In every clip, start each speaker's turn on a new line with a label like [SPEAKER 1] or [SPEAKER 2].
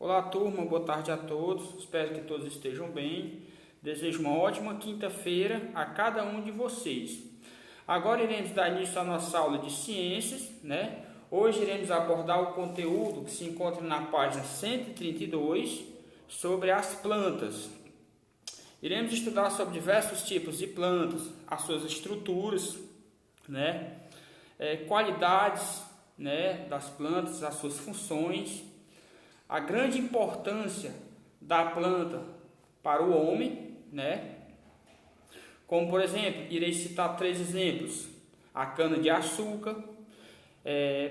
[SPEAKER 1] Olá, turma, boa tarde a todos. Espero que todos estejam bem. Desejo uma ótima quinta-feira a cada um de vocês. Agora iremos dar início à nossa aula de ciências, né? Hoje iremos abordar o conteúdo que se encontra na página 132 sobre as plantas. Iremos estudar sobre diversos tipos de plantas, as suas estruturas, né? Qualidades, né, das plantas, as suas funções, a grande importância da planta para o homem, né? Como, por exemplo, irei citar 3 exemplos. A cana-de-açúcar,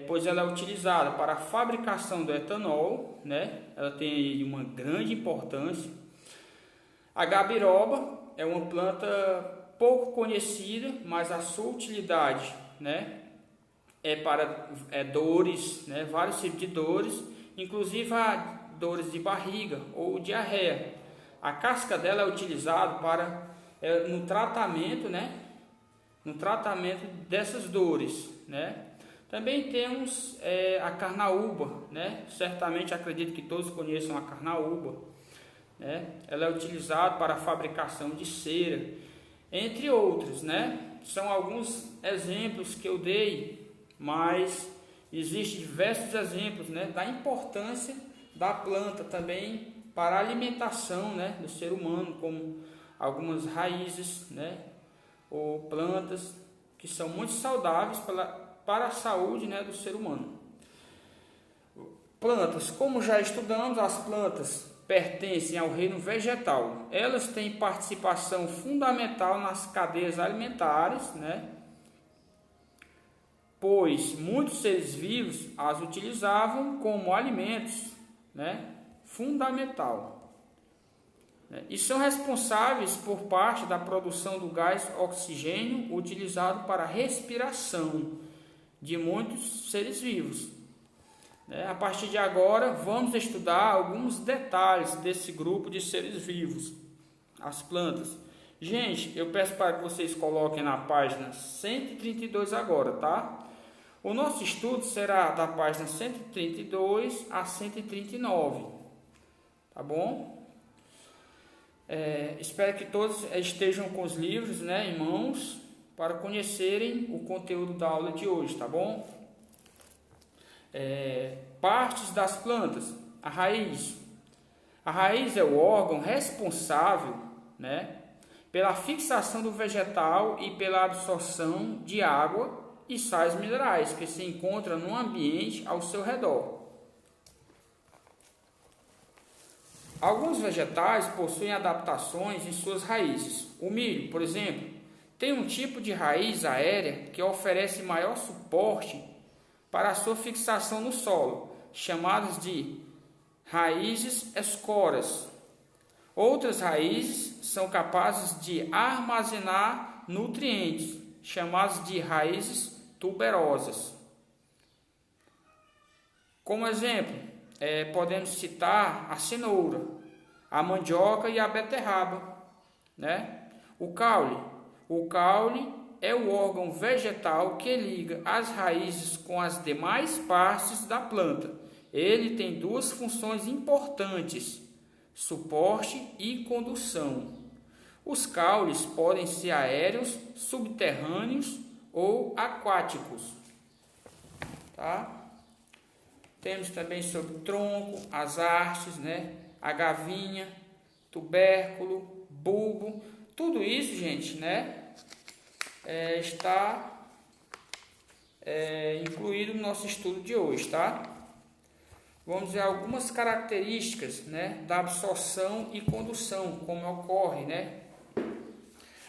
[SPEAKER 1] pois ela é utilizada para a fabricação do etanol, né? Ela tem aí uma grande importância. A gabiroba é uma planta pouco conhecida, mas a sua utilidade, né, é para dores, né, vários tipos de dores, inclusive a dores de barriga ou diarreia. A casca dela é utilizada para no tratamento, né, no tratamento dessas dores, né. Também temos a carnaúba, né. Certamente acredito que todos conheçam a carnaúba, né. Ela é utilizada para a fabricação de cera, entre outros, né. São alguns exemplos que eu dei, mas existem diversos exemplos, né, da importância da planta também para a alimentação, né, do ser humano, como algumas raízes, né, ou plantas que são muito saudáveis para a saúde, né, do ser humano. Plantas, como já estudamos, as plantas pertencem ao reino vegetal. Elas têm participação fundamental nas cadeias alimentares, né, pois muitos seres vivos as utilizavam como alimentos, né, fundamental. E são responsáveis por parte da produção do gás oxigênio utilizado para a respiração de muitos seres vivos. A partir de agora, vamos estudar alguns detalhes desse grupo de seres vivos, as plantas. Gente, eu peço para que vocês coloquem na página 132 agora, tá? O nosso estudo será da página 132 a 139, tá bom? Espero que todos estejam com os livros, né, em mãos para conhecerem o conteúdo da aula de hoje, tá bom? Partes das plantas. A raiz. A raiz é o órgão responsável, né, pela fixação do vegetal e pela absorção de água e sais minerais que se encontram no ambiente ao seu redor. Alguns vegetais possuem adaptações em suas raízes. O milho, por exemplo, tem um tipo de raiz aérea que oferece maior suporte para a sua fixação no solo, chamadas de raízes escoras. Outras raízes são capazes de armazenar nutrientes, chamadas de raízes tuberosas. Como exemplo, podemos citar a cenoura, a mandioca e a beterraba, né? O caule. O caule é o órgão vegetal que liga as raízes com as demais partes da planta. Ele tem 2 funções importantes: suporte e condução. Os caules podem ser aéreos, subterrâneos ou aquáticos, tá? Temos também sobre o tronco, as hastes, né? A gavinha, tubérculo, bulbo. Tudo isso, gente, né, está incluído no nosso estudo de hoje, tá? Vamos ver algumas características, né, da absorção e condução, como ocorre, né?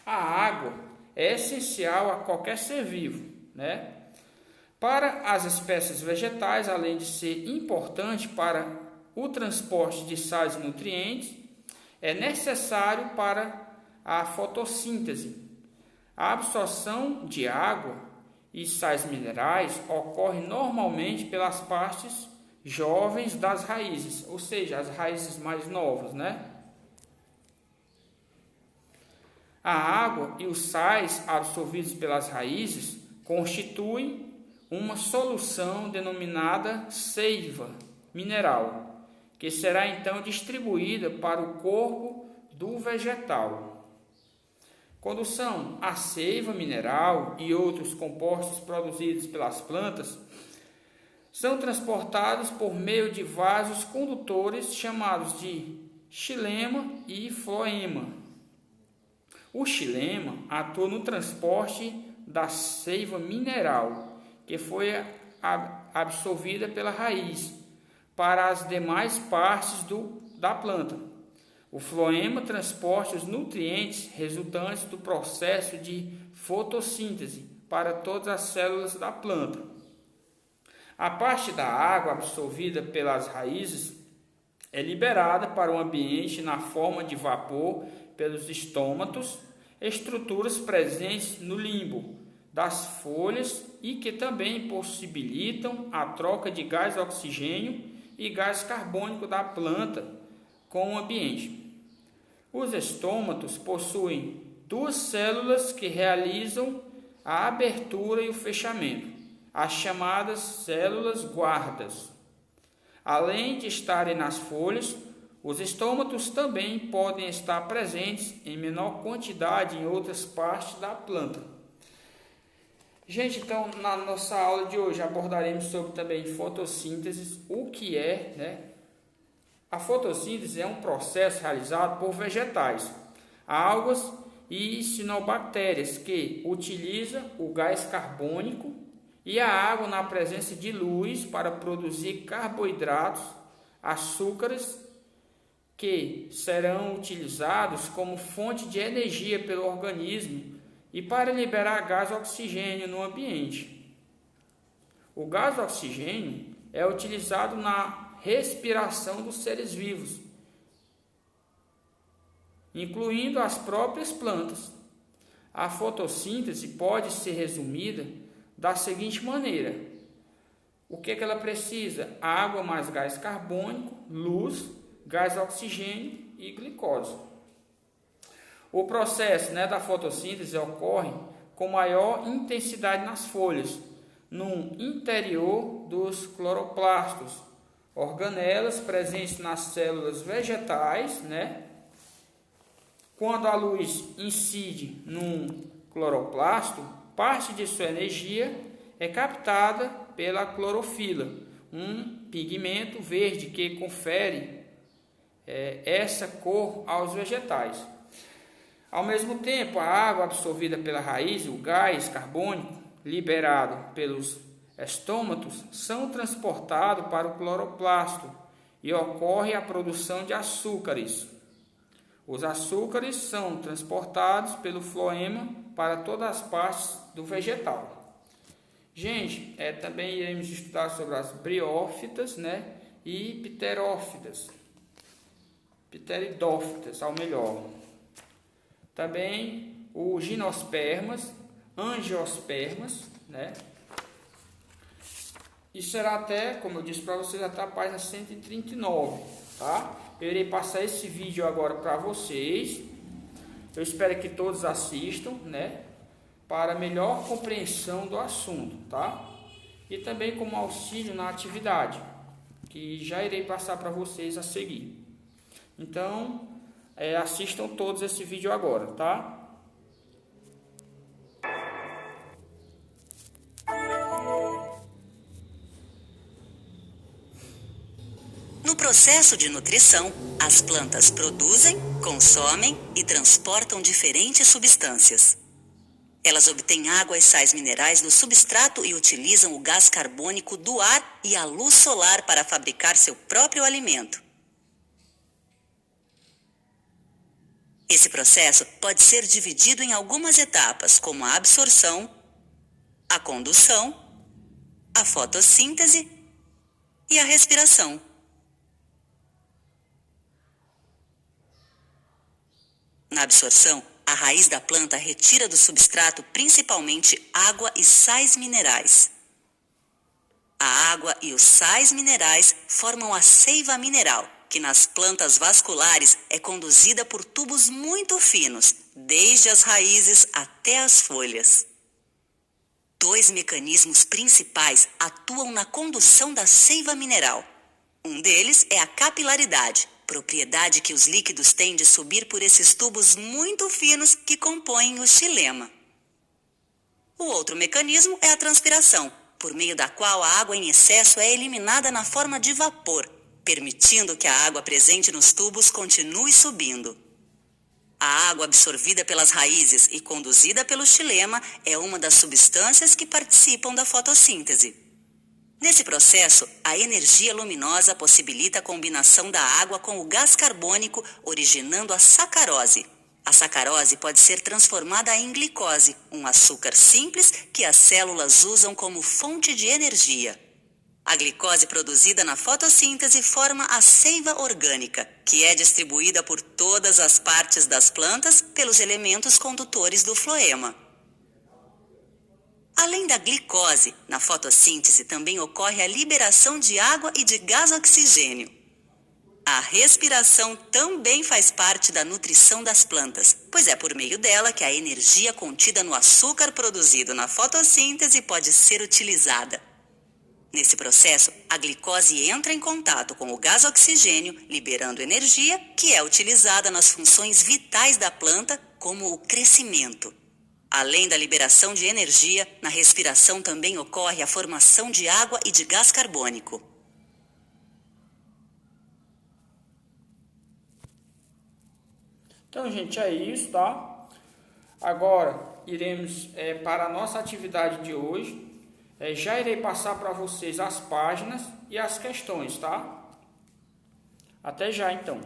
[SPEAKER 1] A água é essencial a qualquer ser vivo, né? Para as espécies vegetais, além de ser importante para o transporte de sais e nutrientes, é necessário para a fotossíntese. A absorção de água e sais minerais ocorre normalmente pelas partes jovens das raízes, ou seja, as raízes mais novas, né? A água e os sais absorvidos pelas raízes constituem uma solução denominada seiva mineral, que será então distribuída para o corpo do vegetal. Condução: a seiva mineral e outros compostos produzidos pelas plantas são transportados por meio de vasos condutores chamados de xilema e floema. O xilema atua no transporte da seiva mineral, que foi absorvida pela raiz, para as demais partes da planta. O floema transporta os nutrientes resultantes do processo de fotossíntese para todas as células da planta. A parte da água absorvida pelas raízes é liberada para o ambiente na forma de vapor pelos estômatos, estruturas presentes no limbo das folhas e que também possibilitam a troca de gás oxigênio e gás carbônico da planta com o ambiente. Os estômatos possuem duas células que realizam a abertura e o fechamento, as chamadas células guardas. Além de estarem nas folhas, os estômatos também podem estar presentes em menor quantidade em outras partes da planta. Gente, então na nossa aula de hoje abordaremos sobre também fotossíntese, o que é, né? A fotossíntese é um processo realizado por vegetais, algas e cianobactérias que utiliza o gás carbônico e a água na presença de luz para produzir carboidratos, açúcares que serão utilizados como fonte de energia pelo organismo e para liberar gás oxigênio no ambiente. O gás oxigênio é utilizado na respiração dos seres vivos, incluindo as próprias plantas. A fotossíntese pode ser resumida da seguinte maneira: o que ela precisa? Água mais gás carbônico, luz, gás oxigênio e glicose. O processo, da fotossíntese ocorre com maior intensidade nas folhas, no interior dos cloroplastos, organelas presentes nas células vegetais, Quando a luz incide num cloroplasto, parte de sua energia é captada pela clorofila, um pigmento verde que confere essa cor aos vegetais. Ao mesmo tempo, a água absorvida pela raiz, o gás carbônico liberado pelos estômatos, são transportados para o cloroplasto e ocorre a produção de açúcares. Os açúcares são transportados pelo floema para todas as partes do vegetal. Gente, também iremos estudar sobre as briófitas, e pteridófitas, ao melhor. Também o gimnospermas, angiospermas, E será até, como eu disse para vocês, até a página 139, tá? Eu irei passar esse vídeo agora para vocês. Eu espero que todos assistam, para melhor compreensão do assunto, tá? E também como auxílio na atividade, que já irei passar para vocês a seguir. Então, assistam todos esse vídeo agora, tá?
[SPEAKER 2] No processo de nutrição, as plantas produzem, consomem e transportam diferentes substâncias. Elas obtêm água e sais minerais do substrato e utilizam o gás carbônico do ar e a luz solar para fabricar seu próprio alimento. Esse processo pode ser dividido em algumas etapas, como a absorção, a condução, a fotossíntese e a respiração. Na absorção, a raiz da planta retira do substrato principalmente água e sais minerais. A água e os sais minerais formam a seiva mineral, que nas plantas vasculares é conduzida por tubos muito finos, desde as raízes até as folhas. Dois mecanismos principais atuam na condução da seiva mineral: Um deles é a capilaridade, propriedade que os líquidos têm de subir por esses tubos muito finos que compõem o xilema. O outro mecanismo é a transpiração, por meio da qual a água em excesso é eliminada na forma de vapor, permitindo que a água presente nos tubos continue subindo. A água absorvida pelas raízes e conduzida pelo xilema é uma das substâncias que participam da fotossíntese. Nesse processo, a energia luminosa possibilita a combinação da água com o gás carbônico, originando a sacarose. A sacarose pode ser transformada em glicose, um açúcar simples que as células usam como fonte de energia. A glicose produzida na fotossíntese forma a seiva orgânica, que é distribuída por todas as partes das plantas pelos elementos condutores do floema. Além da glicose, na fotossíntese também ocorre a liberação de água e de gás oxigênio. A respiração também faz parte da nutrição das plantas, pois é por meio dela que a energia contida no açúcar produzido na fotossíntese pode ser utilizada. Nesse processo, a glicose entra em contato com o gás oxigênio, liberando energia que é utilizada nas funções vitais da planta, como o crescimento. Além da liberação de energia, na respiração também ocorre a formação de água e de gás carbônico.
[SPEAKER 1] Então, gente, é isso, tá? Agora, iremos para a nossa atividade de hoje. Já irei passar para vocês as páginas e as questões, tá? Até já, então.